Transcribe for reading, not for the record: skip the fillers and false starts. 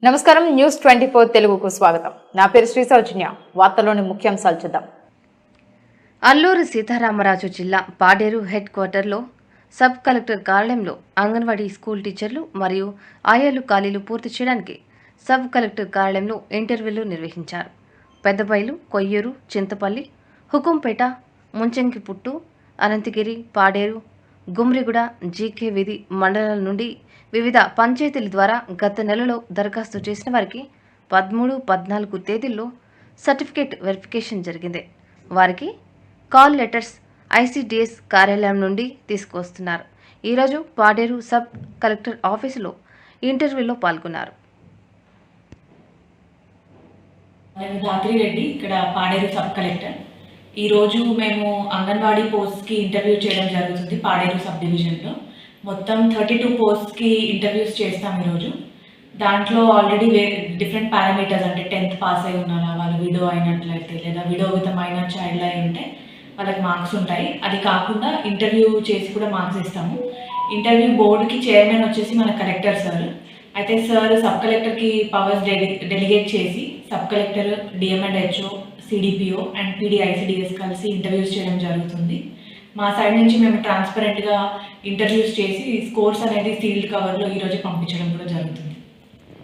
నమస్కారం న్యూస్ 24 తెలుగుకు స్వాగతం. నా పేరు శ్రీ సౌజన్య. వార్తల్లోని ముఖ్యాంశాలు చూద్దాం. అల్లూరి సీతారామరాజు జిల్లా పాడేరు హెడ్ క్వార్టర్లో సబ్ కలెక్టర్ కార్యాలయంలో అంగన్వాడీ స్కూల్ టీచర్లు మరియు ఆయాలు ఖాళీలు పూర్తి చేయడానికి సబ్ కలెక్టర్ కార్యాలయంలో ఇంటర్వ్యూలు నిర్వహించారు. పెద్దబైలు, కొయ్యూరు, చింతపల్లి, హుకుంపేట, ముంచంగిపుట్టు, అనంతగిరి, పాడేరు, గుమ్రిగూడ, జీకే వీధి మండలాల నుండి వివిధ పంచాయతీల ద్వారా గత నెలలో దరఖాస్తు చేసిన వారికి 13, 14 తేదీల్లో సర్టిఫికేట్ వెరిఫికేషన్ జరిగింది. వారికి కాల్ లెటర్స్ ఐసిడిఎస్ కార్యాలయం నుండి తీసుకువస్తున్నారు. ఈరోజు పాడేరు సబ్ కలెక్టర్ ఆఫీసులో ఇంటర్వ్యూలో పాల్గొన్నారు. నేను ధాత్రి రెడ్డి, ఇక్కడ పాడేరు సబ్ కలెక్టర్. ఈరోజు మేము అంగన్వాడీ పోస్ట్కి ఇంటర్వ్యూ చేయడం జరుగుతుంది పాడేరు సబ్ డివిజన్లో. మొత్తం 32 పోస్ట్కి ఇంటర్వ్యూస్ చేస్తాం ఈరోజు. దాంట్లో ఆల్రెడీ డిఫరెంట్ పారామీటర్స్, అంటే 10th పాస్ అయి ఉన్నారా, వాళ్ళు విడో అయినట్లయితే లేదా విడో విత్ మైనర్ చైల్డ్ అయి ఉంటే వాళ్ళకి మార్క్స్ ఉంటాయి. అది కాకుండా ఇంటర్వ్యూ చేసి కూడా మార్క్స్ ఇస్తాము. ఇంటర్వ్యూ బోర్డుకి చైర్మన్ వచ్చేసి మన కలెక్టర్ సార్. అయితే సార్ సబ్ కలెక్టర్కి పవర్స్ డెలిగేట్ చేసి sub collector, DM and HO, CDPO and PD ICDS కలిసి ఇంటర్వ్యూస్ చేయడం జరుగుతుంది. మా సైడ్ నుంచి మేము ట్రాన్స్పరెంట్గా ఇంటర్వ్యూస్ చేసి స్కోర్స్ అనేది సీల్డ్ కవర్లో ఈరోజు పంపించడం కూడా జరుగుతుంది.